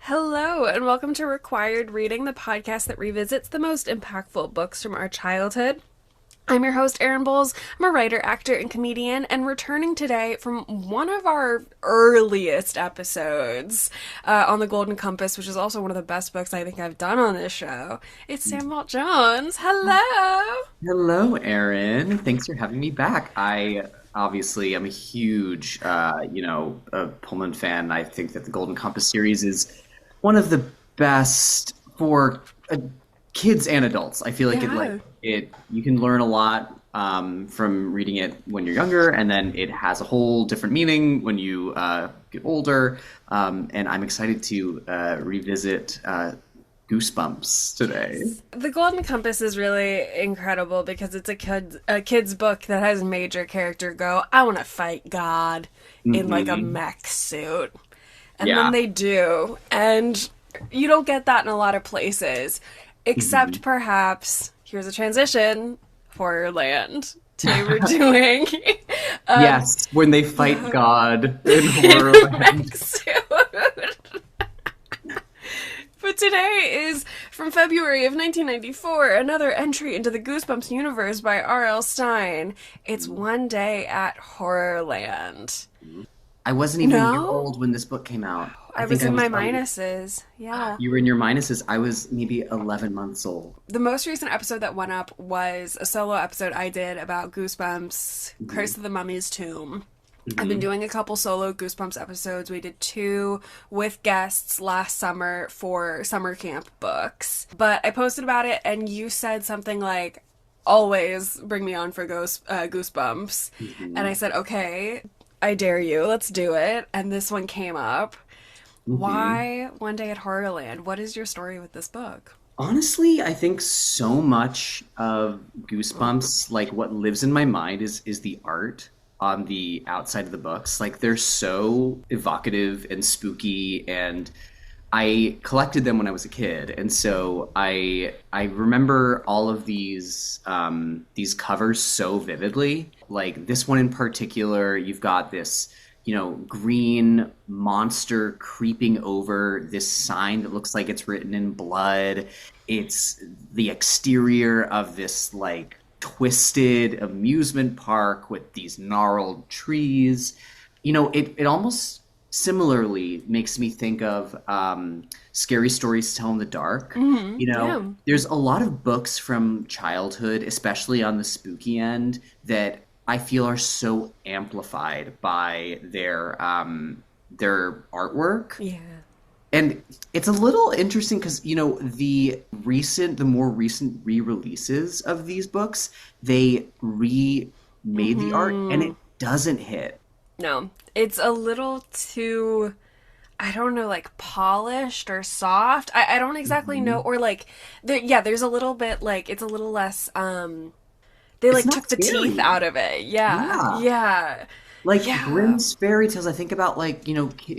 Hello, and welcome to Required Reading, the podcast that revisits the most impactful books from our childhood. I'm your host, Erin Bowles. I'm a writer, actor, and comedian, and returning today from one of our earliest episodes on The Golden Compass, which is also one of the best books I think I've done on this show. It's Walt Jones. Hello! Hello, Erin. Thanks for having me back. I obviously am a huge, Pullman fan. I think that the Golden Compass series is one of the best for kids and adults. I feel like Yeah. it you can learn a lot from reading it when you're younger, and then it has a whole different meaning when you get older. And I'm excited to revisit Goosebumps today. The Golden Compass is really incredible because it's a kid's book that has a major character go, I want to fight God in like a Hmm. mech suit. And then Yeah. they do. And you don't get that in a lot of places, except Mhm. perhaps, here's a transition, Horrorland. Today we're doing um, Yes, when they fight God in in a Horrorland. mech suit. But today is from February of 1994, another entry into the Goosebumps universe by RL Stine. It's One Day at Horrorland. I wasn't even a year No? old when this book came out. I I think was I in was my probably, minuses. Yeah. you were in your minuses. I was maybe 11 months old. The most recent episode that went up was a solo episode I did about Goosebumps, Hmm. Curse of the Mummy's Tomb. I've been Hmm. doing a couple solo Goosebumps episodes. We did two with guests last summer for summer camp books. But I posted about it, and you said something like, always bring me on for Goosebumps. And Hmm. I said, okay, I dare you. Let's do it. And this one came up. Hmm. Why One Day at Horrorland? What is your story with this book? Honestly, I think so much of Goosebumps, like what lives in my mind is the art on the outside of the books. Like they're so evocative and spooky, and I collected them when I was a kid, and so I remember all of these covers so vividly. Like this one in particular, you've got this, green monster creeping over this sign that looks like it's written in blood. It's the exterior of this like twisted amusement park with these gnarled trees. It almost similarly makes me think of scary stories to tell in the dark. Yeah. There's a lot of books from childhood, especially on the spooky end, that I feel are so amplified by their artwork. Yeah. And it's a little interesting because, the more recent re-releases of these books, they remade the art and it doesn't hit. No, it's a little too, I don't know, like polished or soft. I don't exactly know. Mhm. Or like, yeah, there's a little bit like, it's a little less, they It's like not took the teeth scary. out of it. Yeah. Yeah. Yeah. Like Yeah. Grimm's fairy tales, I think about like,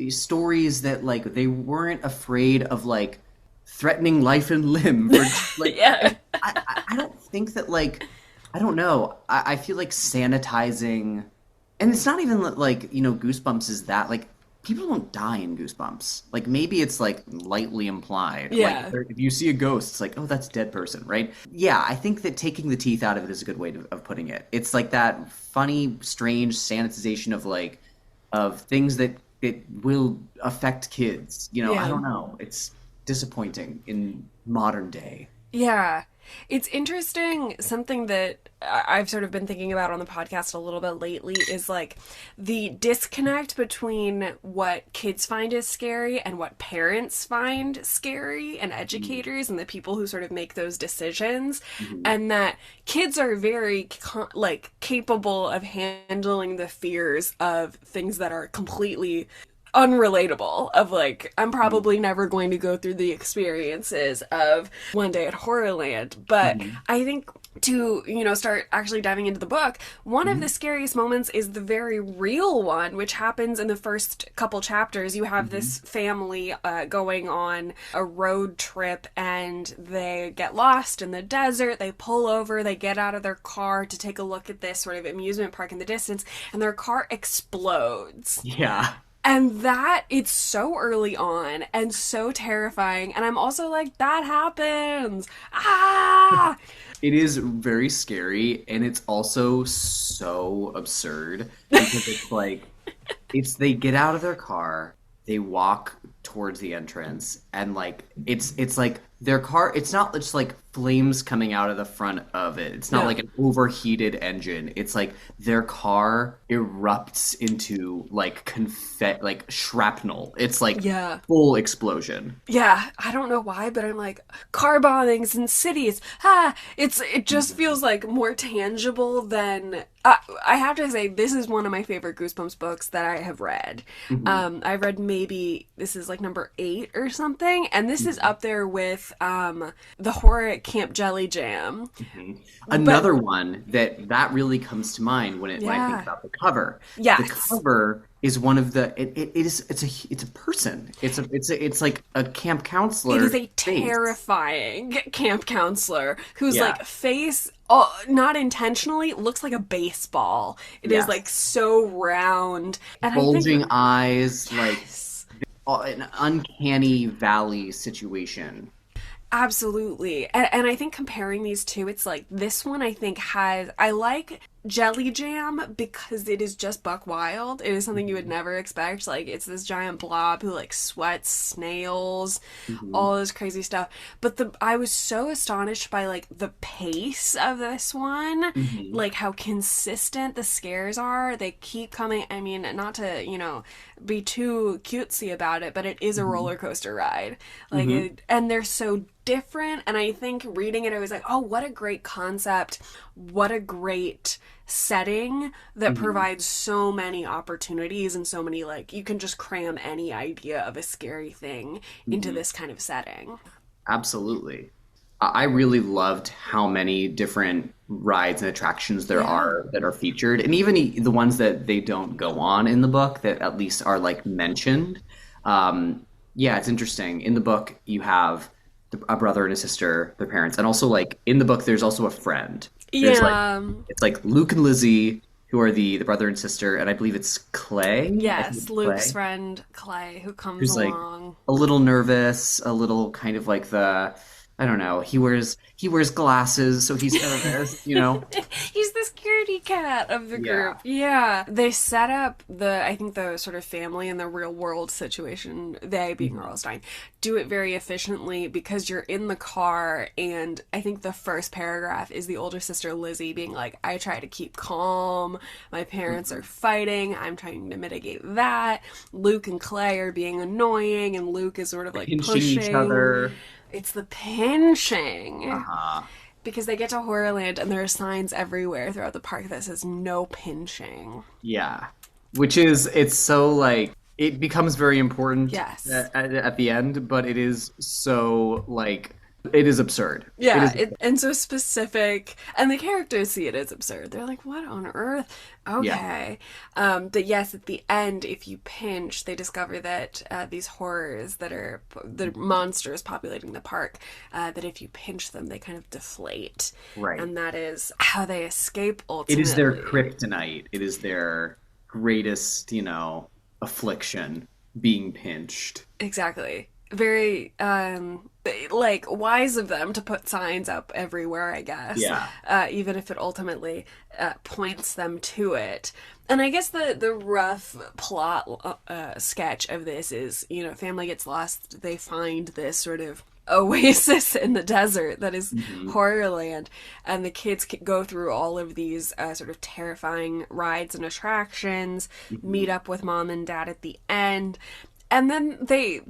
stories that like they weren't afraid of like threatening life and limb for like Yeah. I don't think that like I don't know. I feel like sanitizing, and it's not even like, Goosebumps is that like people don't die in Goosebumps. Like maybe it's like lightly implied. Like Yeah. if you see a ghost, it's like, oh, that's a dead person, right? Yeah, I think that taking the teeth out of it is a good way of putting it. It's like that funny, strange sanitization of like of things that it will affect kids. I Yeah. don't know. It's disappointing in modern day. Yeah. It's interesting. Something that I've sort of been thinking about on the podcast a little bit lately is like the disconnect between what kids find is scary and what parents find scary and educators and the people who sort of make those decisions. Mhm. And that kids are very like capable of handling the fears of things that are completely unrelatable, of like, I'm probably never going to go through the experiences of One Day at Horrorland. But Mhm. I think to, start actually diving into the book, one of Mhm. the scariest moments is the very real one, which happens in the first couple chapters. You have Mhm. this family going on a road trip, and they get lost in the desert. They pull over, they get out of their car to take a look at this sort of amusement park in the distance, and their car explodes. Yeah. And that, it's so early on and so terrifying. And I'm also like, that happens. Ah! It is very scary, and it's also so absurd because it's like they get out of their car, they walk towards the entrance, and like it's like their car, it's not just like flames coming out of the front of it. It's not No. like an overheated engine. It's like their car erupts into like confet like shrapnel. It's like Yeah. full explosion. Yeah, I don't know why, but I'm like car bombings in cities. It just feels like more tangible than I have to say this is one of my favorite Goosebumps books that I have read. Mhm. I've read maybe this is like number 8 or something, and this is up there with the horror at Camp Jelly Jam. Mhm. But Another one that really comes to mind when I think yeah, about the cover. The yes, cover is one of the it is it's a person. It's like a camp it is counselor a face. terrifying camp counselor whose Yeah. like face, oh, not intentionally, looks like a baseball. It is like Yes. so round, and I think Bulging eyes, like yes, an uncanny valley situation. absolutely. And I think comparing these two, it's like this one I think has, I like Jelly Jam because it is just buck wild. It is something you would Mhm. never expect. Like it's this giant blob who like sweats snails, Mhm. all this crazy stuff. But the I was so astonished by like the pace of this one, Mhm. like how consistent the scares are. They keep coming. I mean, not to, be too cutesy about it, but it is a Mhm. roller coaster ride. Like Mhm. it, and they're so different. And I think reading it, I was like, oh, what a great concept. What a great setting that Mhm. provides so many opportunities and so many, like, you can just cram any idea of a scary thing into Mhm. this kind of setting. Absolutely. I really loved how many different rides and attractions there Yeah. are that are featured, and even the ones that they don't go on in the book that at least are like mentioned. Yeah, it's interesting. In the book, you have a brother and a sister, their parents, and also like in the book, there's also a friend. There's like Yeah. it's like Luke and Lizzie, who are the brother and sister, and I believe it's Clay. I think Yes, it's Luke's Clay, friend Clay, who comes who's like along. a little nervous, a little kind of like I don't know. He wears glasses, so he's nervous, you know. He's the scaredy cat of the Yeah. group. Yeah. They set up I think the sort of family in the real world situation, they being Mhm. RL Stine, do it very efficiently because you're in the car, and I think the first paragraph is the older sister Lizzie being like, I try to keep calm. My parents are Mhm. fighting. I'm trying to mitigate that. Luke and Clay are being annoying, and Luke is sort of like Pinching each pushing. other. It's the pinching Uh-huh. because they get to Horrorland and there are signs everywhere throughout the park that says no pinching. Yeah. Which is it's so like it becomes very important Yes. at the end, but it is so like it is absurd. It Yeah, is and so specific, and the characters see it as absurd. They're like, "What on earth?" yeah. Okay, but yes, at the end, if you pinch, they discover that these horrors that are the monsters populating the park, that if you pinch them, they kind of deflate, Right. and that is how they escape It is their ultimately. kryptonite. It is their greatest, affliction being pinched. Exactly. Very like wise of them to put signs up everywhere, I guess. Yeah. Even if it ultimately points them to it. And I guess the rough plot sketch of this is, family gets lost, they find this sort of oasis in the desert that is Hmm. Horrorland, and the kids go through all of these sort of terrifying rides and attractions, Hmm. meet up with mom and dad at the end, and then they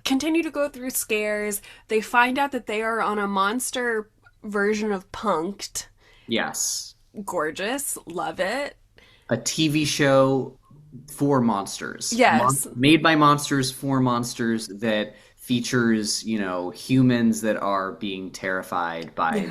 continue to go through scares. They find out that they are on a monster version of Punked. Yes. Gorgeous, love it. A TV show for monsters, Yes. made by monsters for monsters that features, humans that are being terrified by,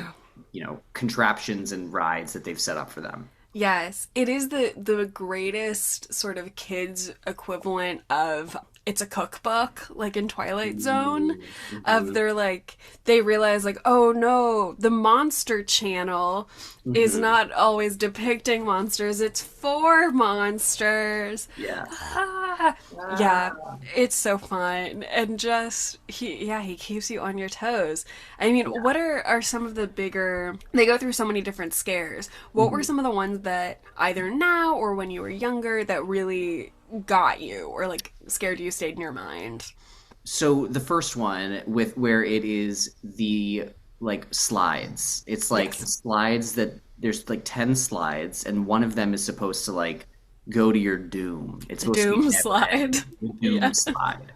Yeah. contraptions and rides that they've set up for them. Yes, it is the greatest sort of kids equivalent of it's a cookbook, like in Twilight Zone, of Mm-hmm. their like, they realize like, oh no, the Monster Channel is Hmm. not always depicting monsters, it's for monsters. Yes. Ah, yeah, Ah. it's so fun. And just, he keeps you on your toes. I mean, Yeah. what are some of the bigger, they go through so many different scares. What were Mhm. some of the ones that either now or when you were younger that really got you or like scared you, stayed in your mind? So the first one with where it is the like slides. It's like the Yes. slides that there's like 10 slides and one of them is supposed to like go to your doom. It's The supposed to be doom never slide. end. The Yeah. doom slide.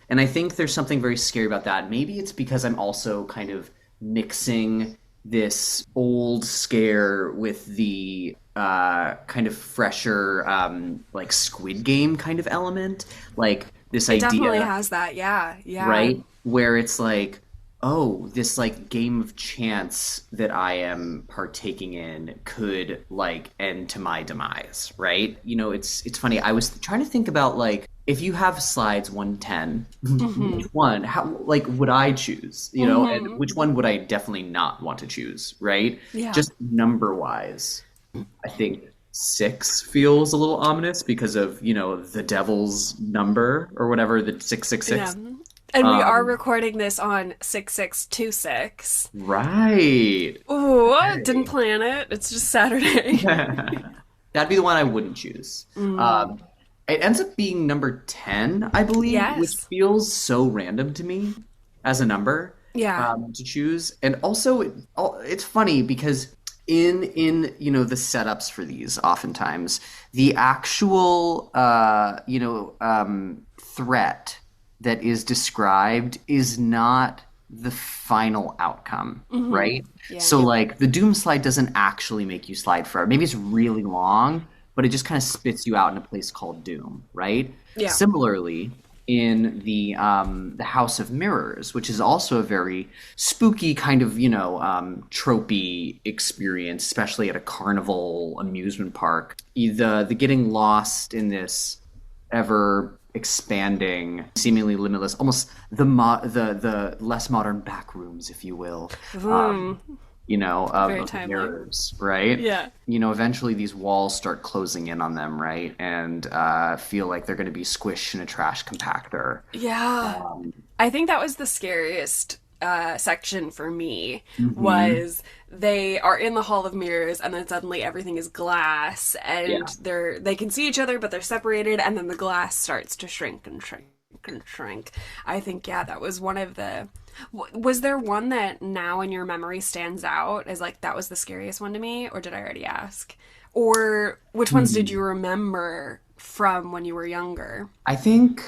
And I think there's something very scary about that. Maybe it's because I'm also kind of mixing this old scare with the kind of fresher like Squid Game kind of element. Like this It definitely idea, has that. Yeah. Yeah. right? Where it's like, oh, this like game of chance that I am partaking in could like end to my demise, right? It's funny. I was trying to think about like if you have slides 110, which Mm-hmm. one, how like would I choose? And Mm-hmm. which one would I definitely not want to choose, right? Yeah. Just number wise. I think six feels a little ominous because of, the devil's number or whatever, the Yeah. 666. And we are Um, recording this on 6626. right. Ooh, didn't Okay. plan it. It's just Saturday. That'd be the one I wouldn't choose. Mm. It ends up being number 10, I believe, which Yes. feels so random to me as a number Yeah. to choose. And also, it's funny because in the setups for these, oftentimes the actual threat that is described is not the final outcome, Mm-hmm. right? Yeah. So like the doom slide doesn't actually make you slide forever. Maybe it's really long, but it just kind of spits you out in a place called doom, right? Yeah. Similarly, in the House of Mirrors, which is also a very spooky kind of tropey experience, especially at a carnival amusement park. The getting lost in this ever expanding, seemingly limitless, almost the less modern back rooms, if you will, um, Mm. of, Very of the timely. mirrors, right? Yeah. Eventually these walls start closing in on them, right? And feel like they're going to be squished in a trash compactor. Yeah. Um, I think that was the scariest section for me mhm. was they are in the Hall of Mirrors and then suddenly everything is glass and Yeah. they can see each other but they're separated and then the glass starts to shrink and shrink and shrink. I think yeah, that was one of the was there one that now in your memory stands out as like that was the scariest one to me, or did I already ask? Or which ones did Hmm. you remember from when you were younger? I think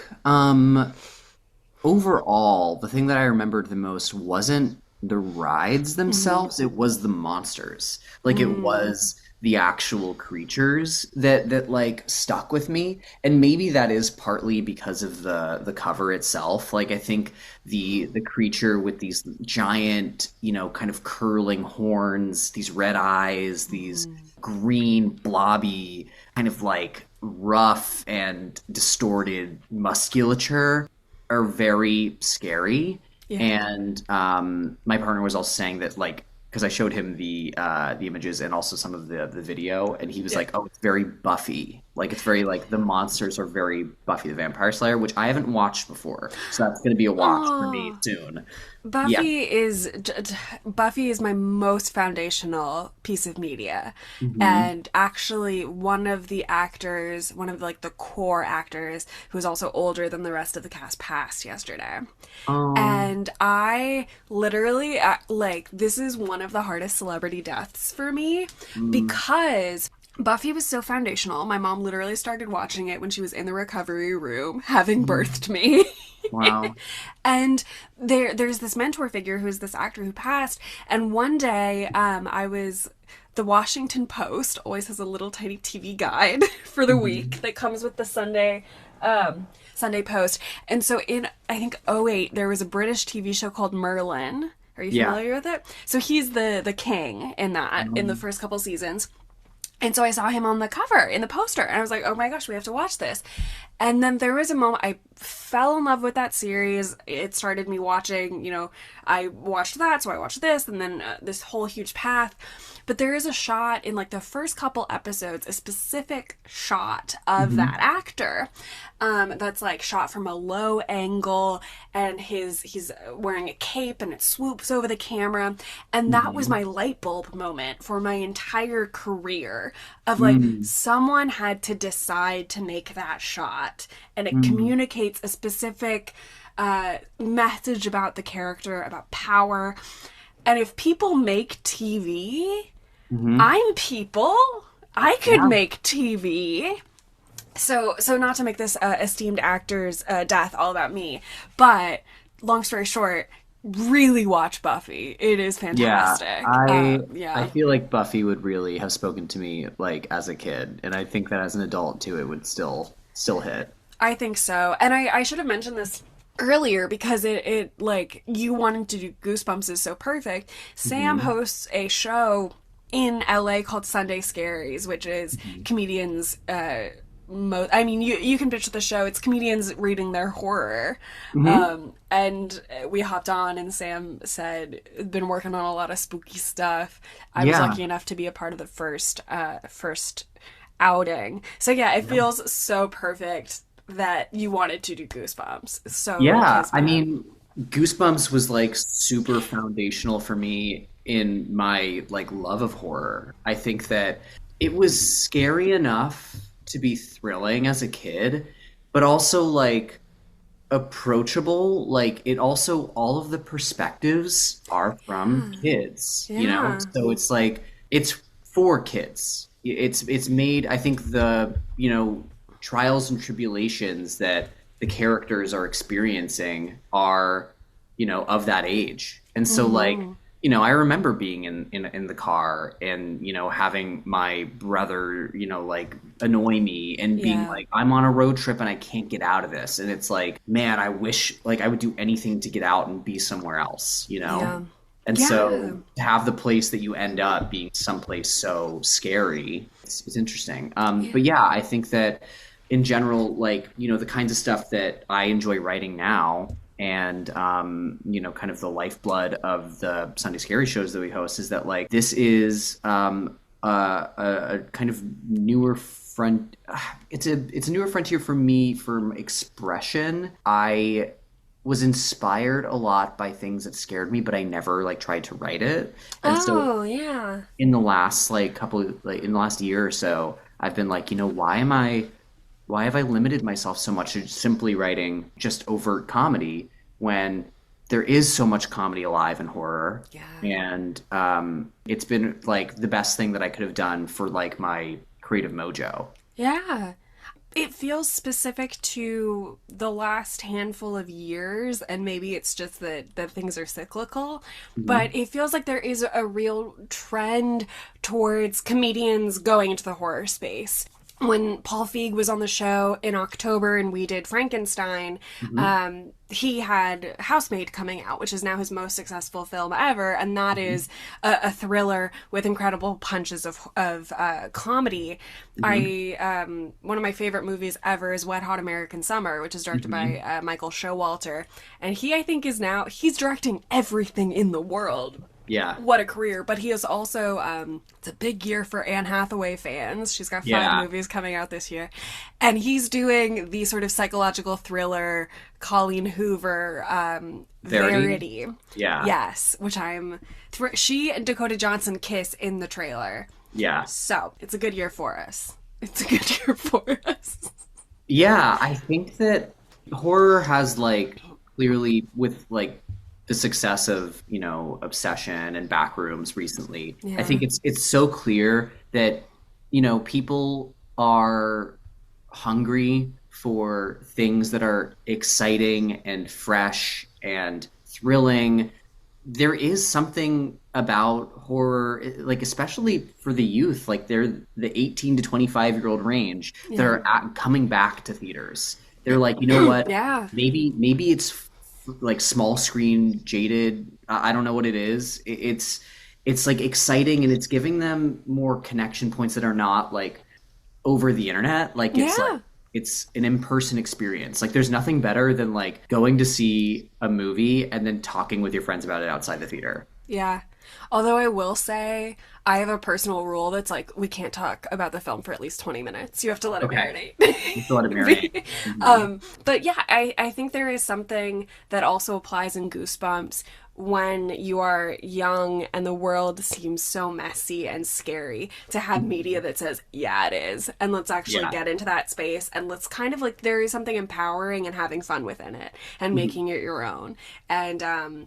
overall, the thing that I remembered the most wasn't the rides Mm-hmm. themselves, it was the monsters. Like it Mm. was the actual creatures that like stuck with me. And maybe that is partly because of the cover itself. Like I think the creature with these giant, kind of curling horns, these red eyes, these Mm. green blobby kind of like rough and distorted musculature are very scary. Yeah. And my partner was also saying that like because I showed him the images and also some of the video, and he was Yeah. like, "Oh, it's very Buffy. Like it's very like the monsters are very Buffy the Vampire Slayer," which I haven't watched before, so that's going to be a watch for me Oh, soon. Yeah. Buffy is my most foundational piece of media. Hmm. And actually one of the actors, one of like the core actors who's also older than the rest of the cast passed yesterday. Um. And I literally, like, this is one of the hardest celebrity deaths for me Mm, because Buffy was so foundational. My mom literally started watching it when she was in the recovery room, having mm, birthed me. wow. And there's this mentor figure who's this actor who passed. And one day, I was the Washington Post always has a little tiny TV guide for the Hmm. week that comes with the Sunday Post. And so in I think '08 there was a British TV show called Merlin. Are you Yeah. familiar with it? So he's the king in that in the Um, first couple seasons. And so I saw him on the cover in the poster, and I was like, oh my gosh, we have to watch this. And then there was a moment I fell in love with that series. It started me watching, I watched that, so I watched this, and then this whole huge path. But there is a shot in like the first couple episodes, a specific shot of that actor that's like shot from a low angle, and he's wearing a cape and it swoops over the camera. And that was my light bulb moment for my entire career of like someone had to decide to make that shot, and it communicates a specific message about the character, about power. And if people make TV, I'm people. I could make TV. So not to make this esteemed actor's death all about me, but long story short, really watch Buffy. It is fantastic. I feel like Buffy would really have spoken to me like as a kid, and I think that as an adult too, it would still hit. I think so. And I should have mentioned this earlier because it like you wanting to do Goosebumps is so perfect. Sam hosts a show in LA called Sunday Scaries, which is comedians you can picture the show. It's comedians reading their horror. And we hopped on and Sam said, been working on a lot of spooky stuff. I was lucky enough to be a part of the first outing. So it feels so perfect that you wanted to do Goosebumps. So I mean, Goosebumps was like super foundational for me in my like love of horror. I think that it was scary enough to be thrilling as a kid, but also like approachable. Like it also, all of the perspectives are from kids, so it's like it's for kids. It's made, I think the trials and tribulations that the characters are experiencing are of that age. And so like I remember being in the car and, having my brother, like annoy me and being like, I'm on a road trip and I can't get out of this. And it's like, man, I wish like I would do anything to get out and be somewhere else, And so to have the place that you end up being someplace so scary, it's interesting. But I think that in general, like, the kinds of stuff that I enjoy writing now, and kind of the lifeblood of the Sunday Scary shows that we host is that like this is a kind of newer it's a newer frontier for me for expression. I was inspired a lot by things that scared me, but I never like tried to write it. And in the last in the last year or so, I've been like, why have I limited myself so much to simply writing just overt comedy when there is so much comedy alive in horror? And it's been like the best thing that I could have done for like my creative mojo. It feels specific to the last handful of years, and maybe it's just that things are cyclical, but it feels like there is a real trend towards comedians going into the horror space. When Paul Feig was on the show in October and we did Frankenstein, he had Housemaid coming out, which is now his most successful film ever, and that is a thriller with incredible punches of comedy. One of my favorite movies ever is Wet Hot American Summer, which is directed by Michael Showalter, and I think he's directing everything in the world. What a career. But he is also, it's a big year for Anne Hathaway fans. She's got 5 movies coming out this year. And he's doing the sort of psychological thriller Colleen Hoover, Verity. Yes, which she and Dakota Johnson kiss in the trailer. So, it's a good year for us. I think that horror has like, clearly with like, the success of, Obsession and Backrooms recently. I think it's so clear that, people are hungry for things that are exciting and fresh and thrilling. There is something about horror, like especially for the youth, like they're the 18 to 25-year-old range that are coming back to theaters. They're like, you know what? Maybe it's like small screen jaded. I don't know what it is. It's it's like exciting, and it's giving them more connection points that are not like over the internet. Yeah. It's an in-person experience. Like there's nothing better than like going to see a movie and then talking with your friends about it outside the theater. Yeah. Although I will say, I have a personal rule that's like, we can't talk about the film for at least 20 minutes. You have to let it Okay. marinate. You still let it marinate. Mhm. But yeah, I think there is something that also applies in Goosebumps when you are young and the world seems so messy and scary to have media that says, yeah, it is. And let's actually Yeah. get into that space and let's kind of like, there is something empowering and having fun within it and Mhm. making it your own. And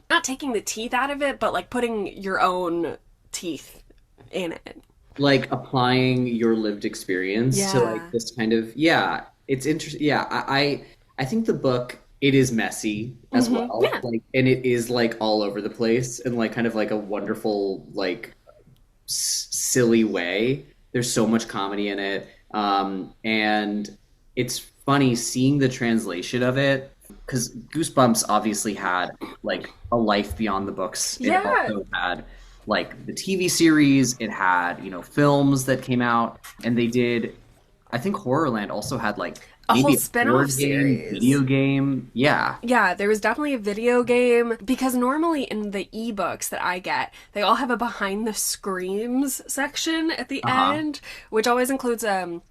not taking the teeth out of it, but like putting your own teeth in it. Like applying your lived experience to like Yeah. this kind of, yeah, it's interesting. Yeah, I think the book, it is messy as well, Yeah. like, and it is like all over the place and like kind of like a wonderful like silly way. There's so much comedy in it, and it's funny seeing the translation of it because Goosebumps obviously had like a life beyond the books. It Yeah. also had like the TV series. It had, films that came out, and they did. I think Horrorland also had like A whole maybe a spin-off board game, series. video game. Yeah. Yeah, there was definitely a video game because normally in the ebooks that I get, they all have a behind the screams section at the Uh-huh. end, which always includes an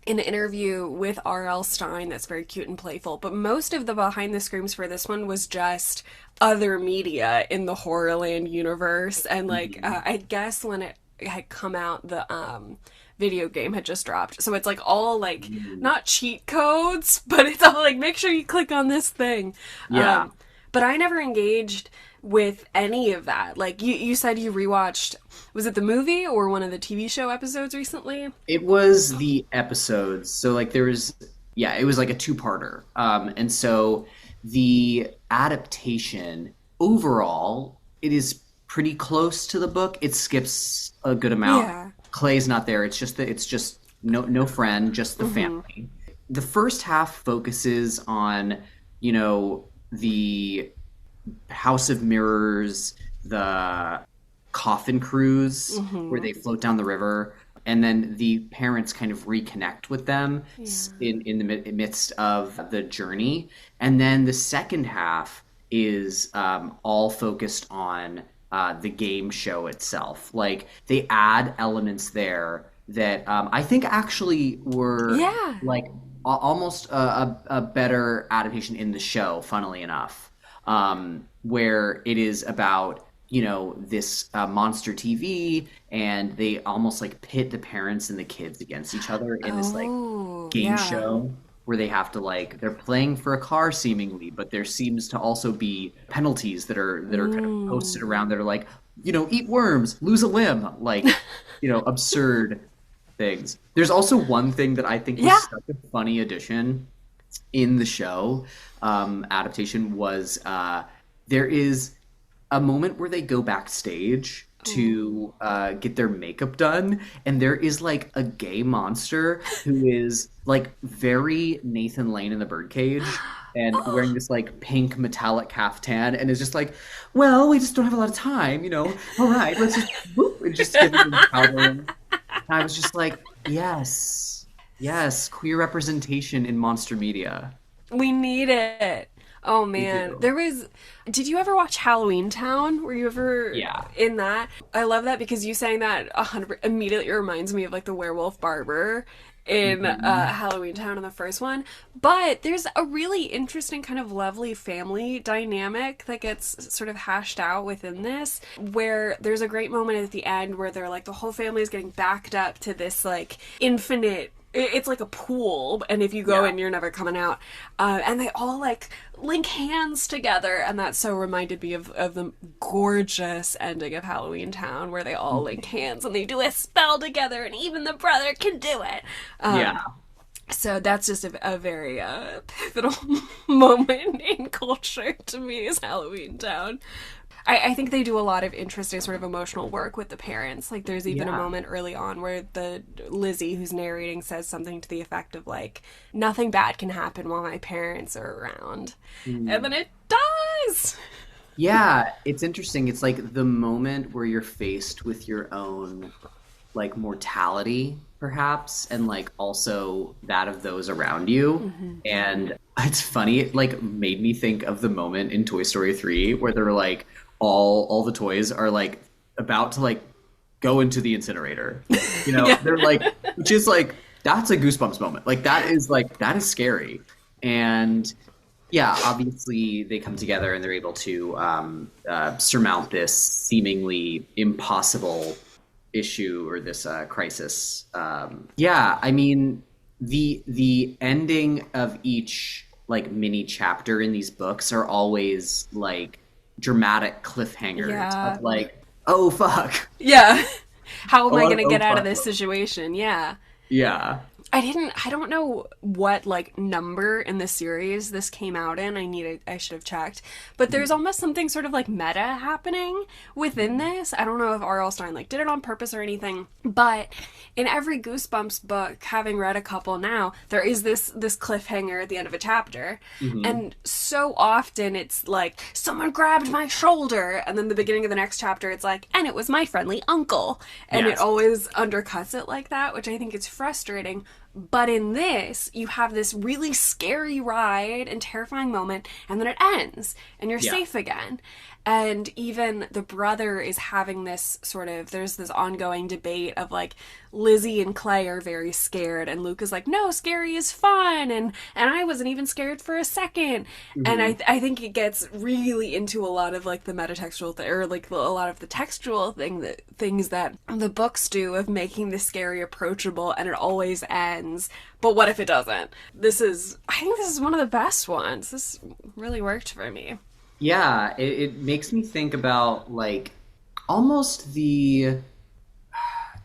interview with RL Stine that's very cute and playful. But most of the behind the screams for this one was just other media in the Horrorland universe, and like Mhm. I guess when it had come out, the video game had just dropped, so it's like all like Mm. not cheat codes, but it's all like make sure you click on this thing. Yeah. But I never engaged with any of that. Like you said you rewatched, was it the movie or one of the TV show episodes recently? It was the episodes. So like there was, yeah, it was like a two-parter. And so the adaptation overall, it is pretty close to the book. It skips a good amount. Yeah. Clay's not there. It's just no friend, just the family. The first half focuses on, the House of Mirrors, the coffin cruise where they float down the river, and then the parents kind of reconnect with them Yeah. in the midst of the journey. And then the second half is all focused on the game show itself. Like they add elements there that I think actually were Yeah. like almost a better adaptation in the show, funnily enough, where it is about this monster TV, and they almost like pit the parents and the kids against each other in this like Oh, game yeah. show where they have to like they're playing for a car seemingly, but there seems to also be penalties that are kind of posted around that are like eat worms, lose a limb, like absurd things. There's also one thing that I think was Yeah. such a funny addition in the show adaptation was there is a moment where they go backstage to get their makeup done, and there is like a gay monster who is like very Nathan Lane in the Birdcage and wearing this like pink metallic caftan and is just like, well, we just don't have a lot of time, all right, let's just whoop, and just giving them powder. I was just like, yes, yes, queer representation in monster media. We need it. Oh We man, do. did you ever watch Halloween Town? Were you ever Yeah. in that? I love that because you saying that 100 immediately reminds me of like the werewolf barber in Mhm. Halloween Town in the first one. But there's a really interesting kind of lovely family dynamic that gets sort of hashed out within this, where there's a great moment at the end where they're like the whole family is getting backed up to this like infinite, it's like a pool, and if you go Yeah. in you're never coming out, and they all like link hands together, and that so reminded me of the gorgeous ending of Halloween Town where they all link hands and they do a spell together and even the brother can do it. Yeah. So that's just a very pivotal moment in culture to me is Halloween Town. I think they do a lot of interesting sort of emotional work with the parents. Like there's even a Yeah. moment early on where the Lizzie who's narrating says something to the effect of like, nothing bad can happen while my parents are around. And Mm. then it does. Yeah, it's interesting. It's like the moment where you're faced with your own like mortality, perhaps, and like also that of those around you. Hmm. And it's funny, it like made me think of the moment in Toy Story 3 where they're like all the toys are like about to like go into the incinerator. You know, Yeah. they're like, which is like that's a Goosebumps moment. Like that is scary. And yeah, obviously they come together and they're able to surmount this seemingly impossible issue or this crisis. Yeah, I mean the ending of each like mini chapter in these books are always like dramatic cliffhangers Yeah. of like, oh fuck, Yeah. How am a I lot going of to oh get out of fuck. this situation? Yeah. Yeah, I don't know what like number in the series this came out in. I should have checked. But there's almost something sort of like meta happening within this. I don't know if R.L. Stine like did it on purpose or anything, but in every Goosebumps book, having read a couple now, there is this cliffhanger at the end of a chapter. hmm, And so often it's like someone grabbed my shoulder, and then the beginning of the next chapter it's like, and it was my friendly uncle. And it yes, always undercuts it like that, which I think is frustrating. But in this, you have this really scary ride and terrifying moment, and then it ends, and you're yeah. safe again. And even the brother is having this sort of, there's this ongoing debate of like, Lizzie and Clay are very scared, and Luke is like, no, scary is fun, and I wasn't even scared for a second. And Hmm. I think it gets really into a lot of like the metatextual or like a lot of the textual things that the books do of making the scary approachable, and it always ends. But what if it doesn't? I think this is one of the best ones. This really worked for me. Yeah, it makes me think about like almost the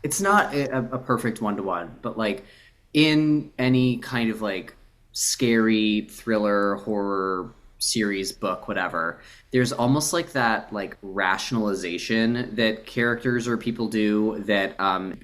it's not a perfect one to one, but like in any kind of like scary thriller, horror series, book, whatever, there's almost like that like rationalization that characters or people do that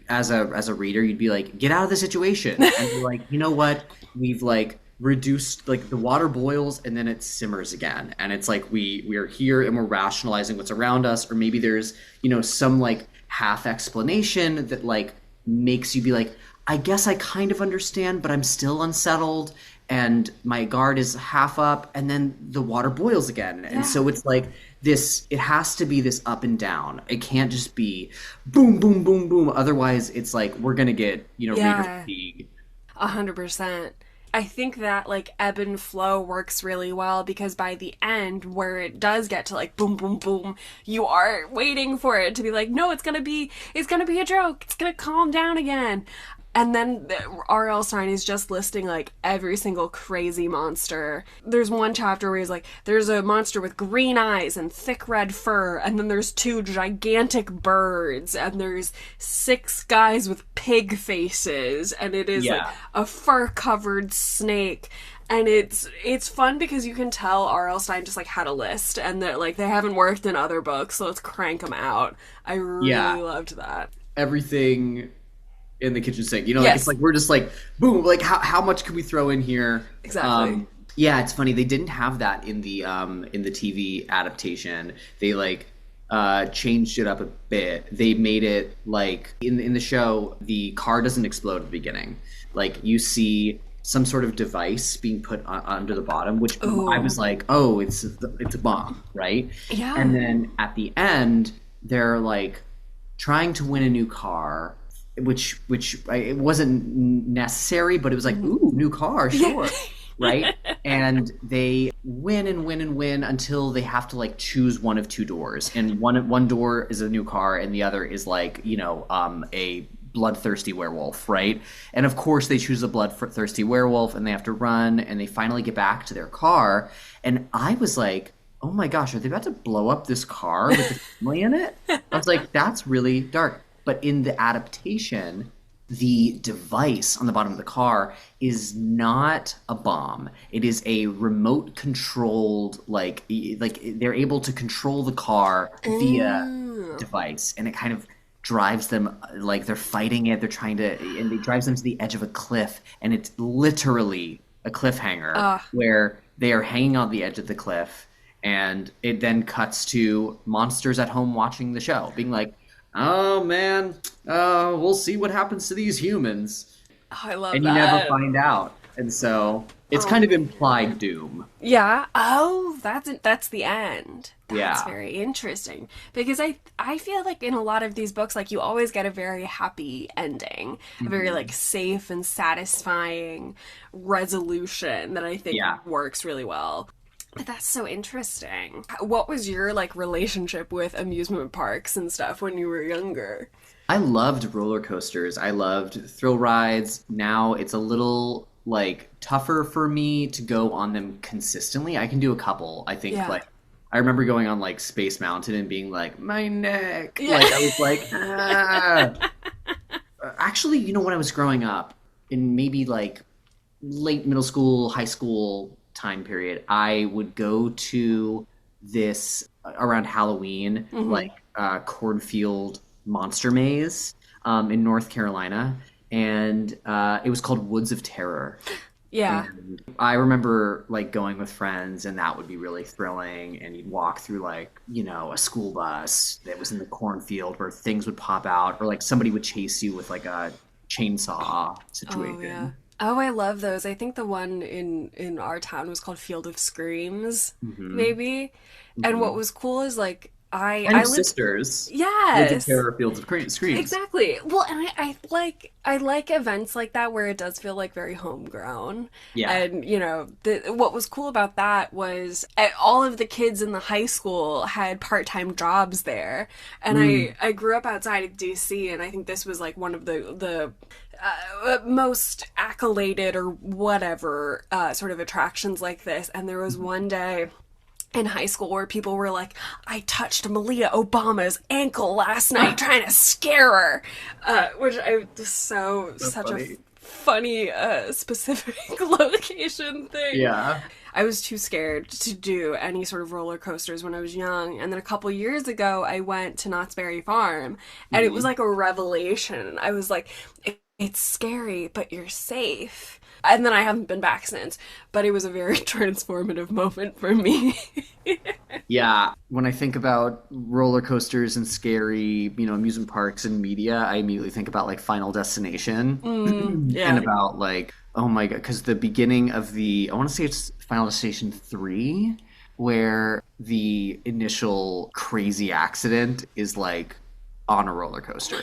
as a reader you'd be like, get out of the situation. And you're like, you know what? We've like reduced like the water boils and then it simmers again. And it's like we are here and we're rationalizing what's around us, or maybe there's, you know, some like half explanation that like makes you be like, I guess I kind of understand, but I'm still unsettled and my guard is half up and then the water boils again. And Yeah. so it's like this, it has to be this up and down. It can't just be boom, boom, boom, boom. Otherwise it's like we're gonna get, you know, reader Yeah. fatigue. 100%. I think that like ebb and flow works really well because by the end, where it does get to like boom, boom, boom, you are waiting for it to be like, no, it's gonna be a joke. It's gonna calm down again. And then R.L. Stine is just listing like every single crazy monster. There's one chapter where he's like, there's a monster with green eyes and thick red fur, and then there's two gigantic birds, and there's six guys with pig faces, and it is like Yeah. a fur covered snake. And it's fun because you can tell R.L. Stine just like had a list, and that like they haven't worked in other books, so let's crank them out. I Yeah. really loved that. Everything in the kitchen sink. You know, like it's Yes, like we're just like boom, like how much can we throw in here? exactly. Yeah, it's funny. They didn't have that in the TV adaptation. They like changed it up a bit. They made it like in the show, the car doesn't explode at the beginning. Like you see some sort of device being put under the bottom, which I Oh, was like, oh, it's a bomb, right? And yeah. then at the end, they're like trying to win a new car, it wasn't necessary, but it was like, ooh, new car, Yeah. sure, right? And they win and win and win until they have to like choose one of two doors, and one door is a new car, and the other is like, you know, a bloodthirsty werewolf, right? And of course they choose a bloodthirsty werewolf, and they have to run, and they finally get back to their car, and I was like, oh my gosh, are they about to blow up this car with the family in it? I was like, that's really dark. But in the adaptation, the device on the bottom of the car is not a bomb. It is a remote controlled, like they're able to control the car via Oh. device, and it kind of drives them like they're fighting it. They're trying to, and it drives them to the edge of a cliff, and it's literally a cliffhanger Uh, where they are hanging on the edge of the cliff, And it then cuts to monsters at home watching the show, being like, "Oh man, we'll see what happens to these humans," Oh, I love and you never that. find out. And so it's Oh kind of man. implied doom. Yeah. Oh, that's the end. That's Yeah. very interesting because I feel like in a lot of these books like you always get a very happy ending, a very like Mhm. safe and satisfying resolution that I think Yeah. works really well. But that's so interesting. What was your like relationship with amusement parks and stuff when you were younger? I loved roller coasters. I loved thrill rides. Now it's a little like tougher for me to go on them consistently. I can do a couple. I think Yeah. like I remember going on like Space Mountain and being like, my neck. Yeah. Like I was like, ah. Actually, when I was growing up in maybe like late middle school, high school time period, I would go to this around Halloween, Hmm. like cornfield monster maze in North Carolina, and it was called Woods of Terror. Yeah. And I remember like going with friends, and that would be really thrilling. And you'd walk through like, a school bus that was in the cornfield where things would pop out, or like somebody would chase you with like a chainsaw Oh yeah. situation. Oh, I love those. I think the one in our town was called Field of Screams, Hmm. maybe. And what Hmm. was cool is like I Kind I of lived. sisters. Woods of Yes. Terror, Fields of Screams. Exactly. Well, and I like events like that where it does feel like very homegrown. Yeah. And what was cool about that was all of the kids in the high school had part-time jobs there. And Mm. I grew up outside of DC, and I think this was like one of the most accoladed or whatever sort of attractions like this. And there was one day in high school where people were like, I touched Malia Obama's ankle last night trying to scare her, which I just So such a funny. funny specific location thing. Yeah. I was too scared to do any sort of roller coasters when I was young. And then a couple years ago, I went to Knott's Berry Farm, and it was Mhm. like a revelation. I was like, it's scary, but you're safe. And then I haven't been back since, but it was a very transformative moment for me. Yeah. When I think about roller coasters and scary, amusement parks and media, I immediately think about like Final Destination and Yeah. about like, oh my God, because the beginning of I want to say it's Final Destination 3, where the initial crazy accident is like on a roller coaster.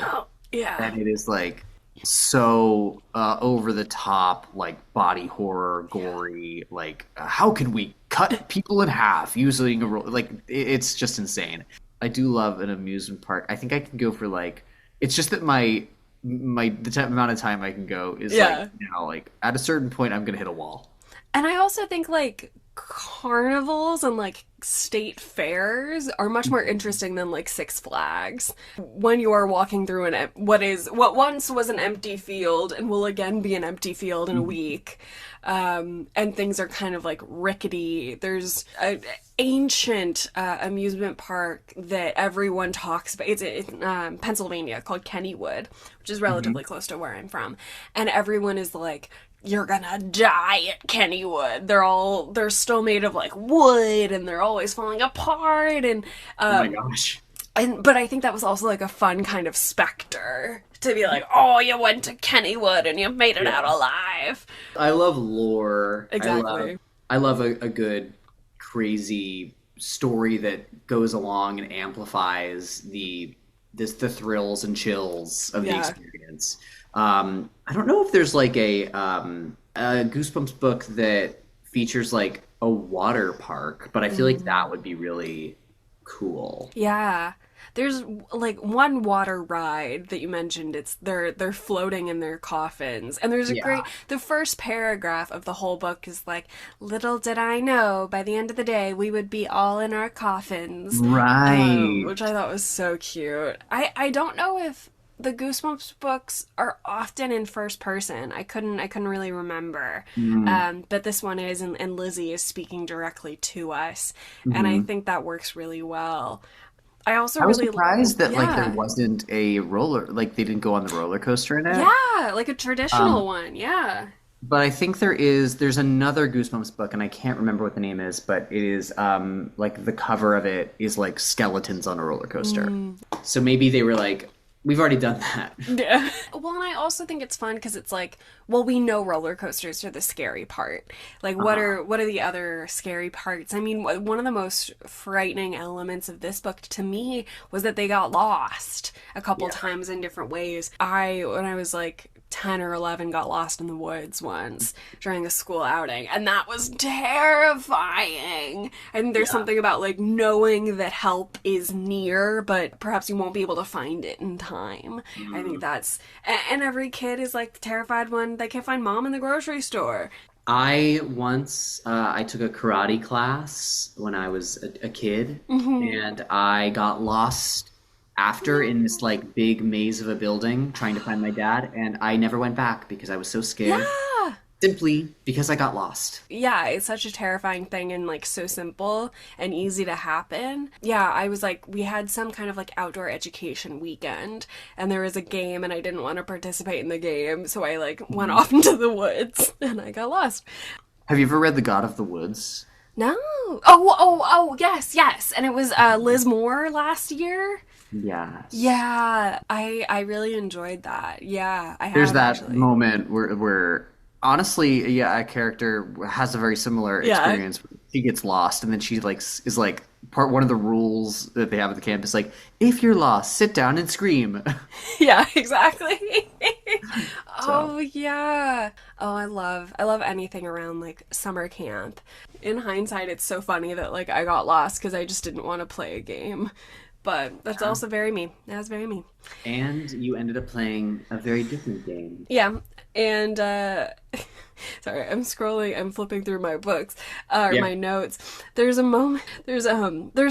Yeah. And it is like so over the top, like body horror, gory. Like, how can we cut people in half using like? It's just insane. I do love an amusement park. I think I can go for like. It's just that the amount of time I can go is like Yeah. now. Like at a certain point, I'm gonna hit a wall. And I also think like carnivals and like state fairs are much more interesting than like Six Flags. When you are walking through what once was an empty field and will again be an empty field in a Mhm. week, and things are kind of like rickety. There's an ancient amusement park that everyone talks about. It's in Pennsylvania called Kennywood, which is Mhm. relatively close to where I'm from, and everyone is like, you're gonna die at Kennywood. They're still made of like wood, and they're always falling apart, Oh my um gosh. but I think that was also like a fun kind of specter to be like, oh, you went to Kennywood and you made it out Yeah. alive. I love lore. Exactly. I love a good crazy story that goes along and amplifies the thrills and chills of the Yeah. experience. I don't know if there's like a Goosebumps book that features like a water park, but I feel like that would be really cool. Yeah. There's like one water ride that you mentioned. It's they're floating in their coffins. And there's a Yeah. great the first paragraph of the whole book is like, little did I know by the end of the day we would be all in our coffins. Right. Which I thought was so cute. I don't know if the Goosebumps books are often in first person. I couldn't really remember. Mm-hmm. But this one is, and Lizzie is speaking directly to us, and I Mm-hmm. think that works really well. I also I was really, surprised that like there yeah, wasn't a roller, like they didn't go on the roller coaster in it. yeah, like a traditional Um, one, yeah. But I think there's another Goosebumps book, and I can't remember what the name is, but it is like the cover of it is like skeletons on a roller coaster. So maybe they were like, we've already done that. Yeah. Well, and I also think it's fun because it's like, well, we know roller coasters are the scary part. Like, what are the other scary parts? I mean, one of the most frightening elements of this book to me was that they got lost a couple times in different ways. When I was like 10 or 11, got lost in the woods once during a school outing, and that was terrifying. And there's something about like knowing that help is near, but perhaps you won't be able to find it in time. I think that's, and every kid is like terrified when they can't find mom in the grocery store. I once I took a karate class when I was a kid, and I got lost after in this like big maze of a building trying to find my dad, and I never went back because I was so scared. Yeah. Simply because I got lost. Yeah, it's such a terrifying thing and like so simple and easy to happen. Yeah, I was like, we had some kind of like outdoor education weekend and there was a game and I didn't want to participate in the game, so I like went off into the woods and I got lost. Have you ever read The God of the Woods? No. Oh, yes. And it was Liz Moore last year. Yes. Yeah, I really enjoyed that. Yeah, I have. There's that actually. moment where honestly, yeah, a character has a very similar experience. She gets lost, and then she like is like one of the rules that they have at the camp is like, if you're lost, sit down and scream. Yeah, exactly. So. Oh yeah. Oh, I love anything around like summer camp. In hindsight, it's so funny that like I got lost because I just didn't want to play a game. But that's also very me. That was very me. And you ended up playing a very different game. Yeah. And sorry, I'm flipping through my books or my notes. There's a moment there's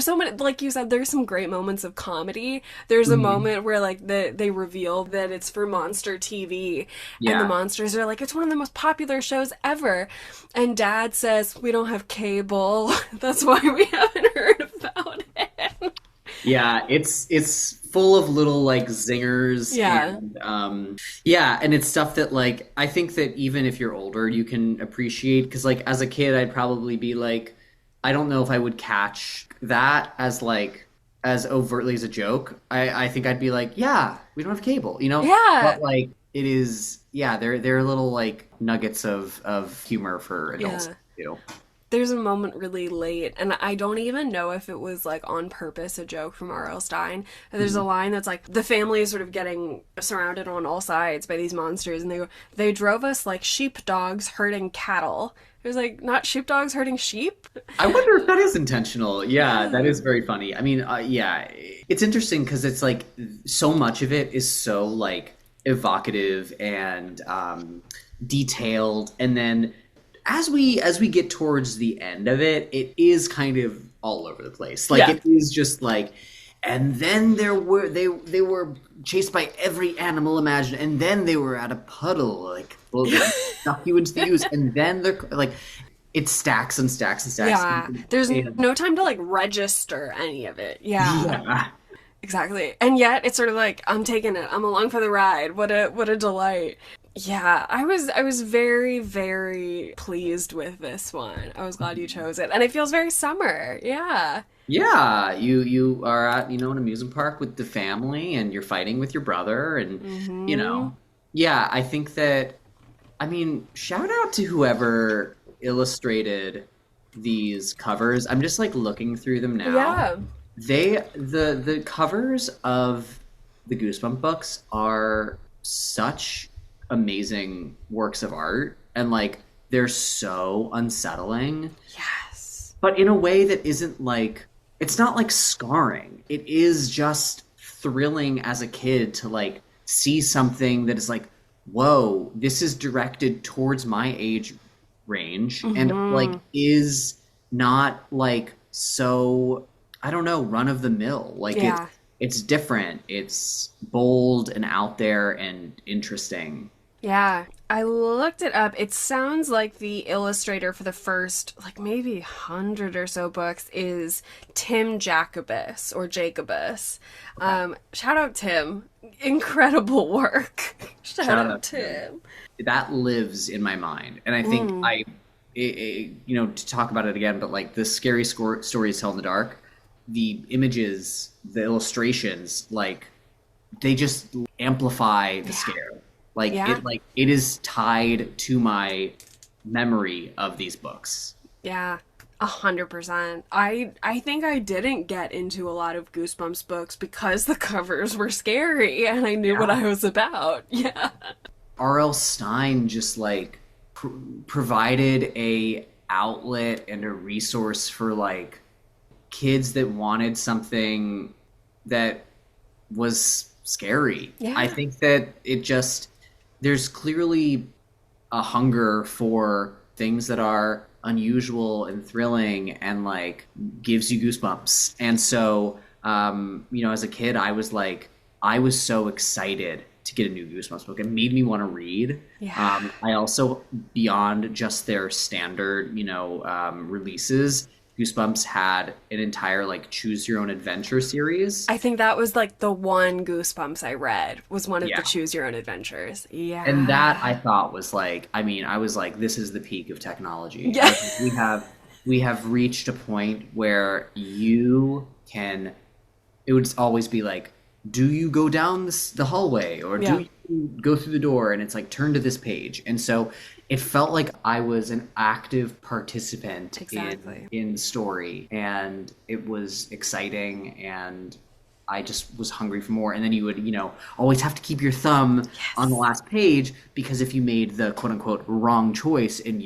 so many, like you said, there's some great moments of comedy. There's a moment where like they reveal that it's for Monster TV and the monsters are like, it's one of the most popular shows ever. And Dad says, we don't have cable. That's why we haven't heard about it. Yeah, it's full of little like zingers. Yeah. And, and it's stuff that like I think that even if you're older, you can appreciate because like as a kid, I'd probably be like, I don't know if I would catch that as like as overtly as a joke. I think I'd be like, yeah, we don't have cable, you know? Yeah. But like it is, they're little like nuggets of humor for adults too. There's a moment really late, and I don't even know if it was, like, on purpose a joke from RL Stine. There's a line that's like, the family is sort of getting surrounded on all sides by these monsters, and they go, they drove us like sheepdogs herding cattle. It was like, not sheepdogs herding sheep? I wonder if that is intentional. Yeah, that is very funny. I mean, it's interesting because it's like, so much of it is so, like, evocative and detailed, and then as we get towards the end of it, it is kind of all over the place. Like it is just like, and then they were chased by every animal imagined, and then they were at a puddle, like stuck you into the ooze, and then they're like, it stacks and stacks and stacks. Yeah, there's no time to like register any of it. Yeah. Exactly. And yet it's sort of like, I'm taking it. I'm along for the ride. What a delight. Yeah, I was very, very pleased with this one. I was glad you chose it. And it feels very summer. Yeah. Yeah, you are at, an amusement park with the family and you're fighting with your brother and, yeah, I think that, I mean, shout out to whoever illustrated these covers. I'm just like looking through them now. Yeah. The covers of the Goosebump books are such amazing works of art, and like they're so unsettling. Yes. But in a way that isn't like, it's not like scarring. It is just thrilling as a kid to like see something that is like, whoa, this is directed towards my age range and like is not like so, I don't know, run of the mill. Like it's different. It's bold and out there and interesting. Yeah, I looked it up. It sounds like the illustrator for the first, like maybe 100 or so books is Tim Jacobus or Jacobus. Okay. Shout out Tim. Incredible work. Shout Shout out out to him. Tim. That lives in my mind, and I think to talk about it again, but like the scary stories tell in the dark, the images, the illustrations, like they just amplify the Yeah. scare. Yeah. Like it is tied to my memory of these books. Yeah. 100%. I think I didn't get into a lot of Goosebumps books because the covers were scary and I knew what Yeah. I was about. Yeah. RL Stine just like provided a outlet and a resource for like kids that wanted something that was scary. I Yeah. think that it just there's clearly a hunger for things that are unusual and thrilling and like gives you goosebumps. And so, as a kid, I was so excited to get a new Goosebumps book. It made me want to read. Yeah. I also, beyond just their standard, releases, Goosebumps had an entire like choose your own adventure series. I think that was like the one Goosebumps I read was one of the Yeah. Choose Your Own Adventures. And that I Yeah. thought was like, I mean, I was like, this is the peak of technology. I Yeah. think we have reached a point where you can. It would always be like, do you go down the hallway or Yeah. do you go through the door? And it's like, turn to this page. And so it felt like I was an active participant Exactly. in the story, and it was exciting and. I just was hungry for more. And then you would, always have to keep your thumb on the Yes. last page because if you made the quote unquote wrong choice and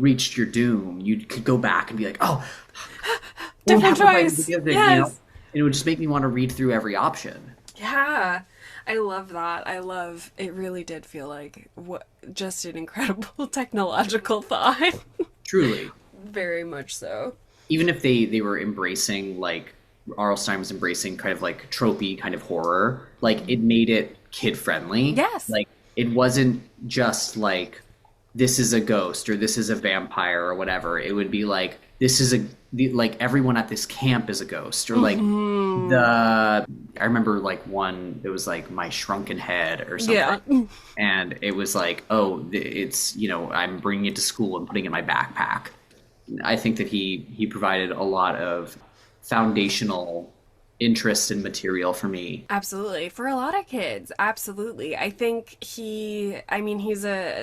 reached your doom, you could go back and be like, oh, what would Different happen if I did choice. the other thing, Yes. And it would just make me want to read through every option. Yeah. I love that. I love it really did feel like just an incredible technological thought. Truly. Very much so. Even if they were embracing like R.L. Stine was embracing kind of like tropey kind of horror, like it made it kid friendly. Yes. Like it wasn't just like this is a ghost or this is a vampire or whatever. It would be like this is like everyone at this camp is a ghost or like the I remember like one that was like my shrunken head or something. Yeah. And it was like, oh, it's I'm bringing it to school and putting it in my backpack. I think that he provided a lot of foundational interest and material for me. Absolutely. For a lot of kids, absolutely. I think he's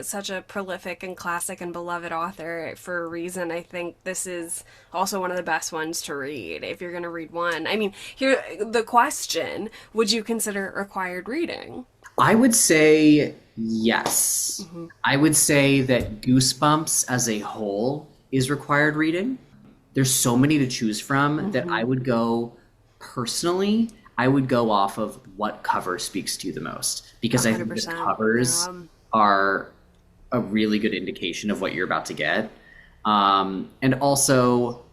such a prolific and classic and beloved author for a reason. I think this is also one of the best ones to read if you're going to read one. I mean, here the question, would you consider it required reading? I would say yes. I would say that Goosebumps as a whole is required reading. There's so many to choose from that I would go personally, I would go off of what cover speaks to you the most because I think the 100%. covers Yeah. are a really good indication of what you're about to get. And also,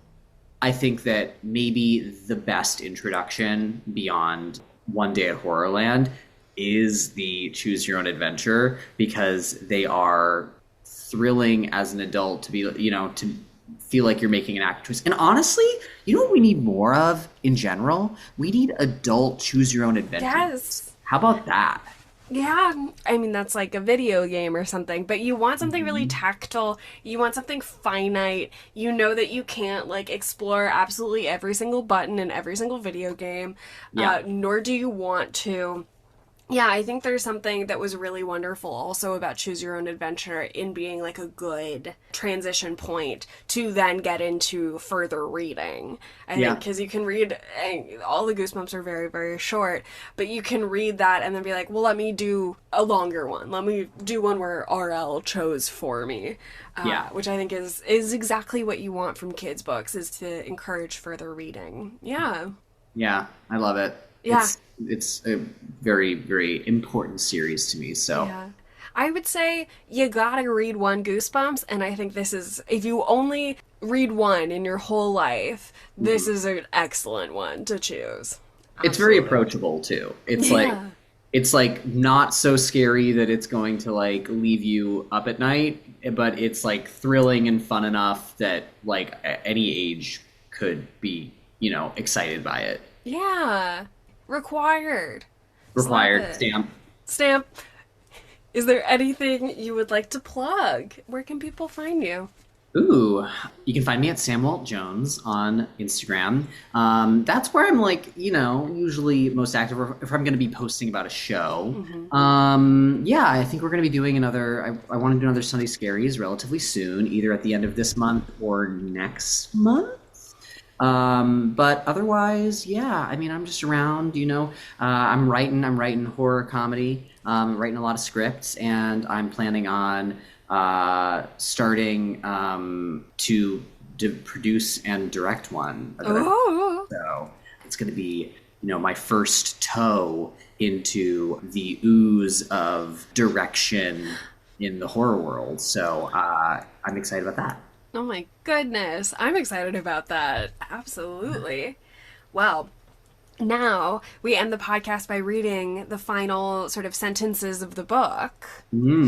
I think that maybe the best introduction beyond One Day at Horrorland is the Choose Your Own Adventure because they are thrilling as an adult to be, to feel like you're making an active choice. And honestly, you know what we need more of in general? We need adult choose your own adventure. Yes. How about that? Yeah, I mean, that's like a video game or something, but you want something really tactile. You want something finite. You know that you can't like explore absolutely every single button in every single video game, Yeah. nor do you want to. Yeah, I think there's something that was really wonderful also about Choose Your Own Adventure in being like a good transition point to then get into further reading. I Yeah. think because you can read, all the Goosebumps are very, very short, but you can read that and then be like, well, let me do a longer one. Let me do one where RL chose for me. Yeah. Which I think is exactly what you want from kids' books, is to encourage further reading. Yeah. Yeah. I love it. Yeah. It's a very, very important series to me. So Yeah. I would say you gotta read one Goosebumps, and I think this is, if you only read one in your whole life, this is an excellent one to choose. it's very Absolutely. approachable too. It's like Yeah. It's like not so scary that it's going to like leave you up at night, but it's like thrilling and fun enough that like any age could be, excited by it. Yeah. Required. Slap Required it. stamp. Stamp. Is there anything you would like to plug? Where can people find you? Ooh, you can find me at Sam Walt Jones on Instagram. That's where I'm like, usually most active if I'm going to be posting about a show. Mm-hmm. Yeah, I think we're going to be doing I want to do another Sunday Scaries relatively soon, either at the end of this month or next month. But otherwise, yeah, I mean, I'm just around, I'm writing horror comedy, writing a lot of scripts, and I'm planning on starting to produce and direct one. Oh. So it's going to be, my first toe into the ooze of direction in the horror world. So I'm excited about that. Oh my goodness. I'm excited about that. Absolutely. Well, now we end the podcast by reading the final sort of sentences of the book.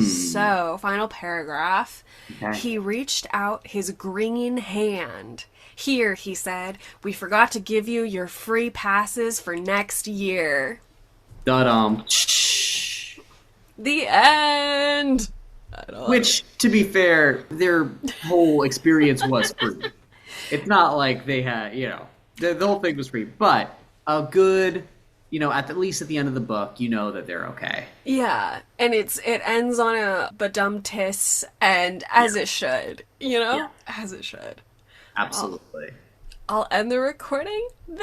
So, final paragraph. Okay. He reached out his green hand. Here, he said, we forgot to give you your free passes for next year. Da-dum. The end. Which, to be fair, their whole experience was free. It's not like they had, the whole thing was free. But a good, at least at the end of the book, you know that they're okay. Yeah, and it ends on a badum-tiss, and as it should, Yeah. as it should. Absolutely. I'll end the recording there.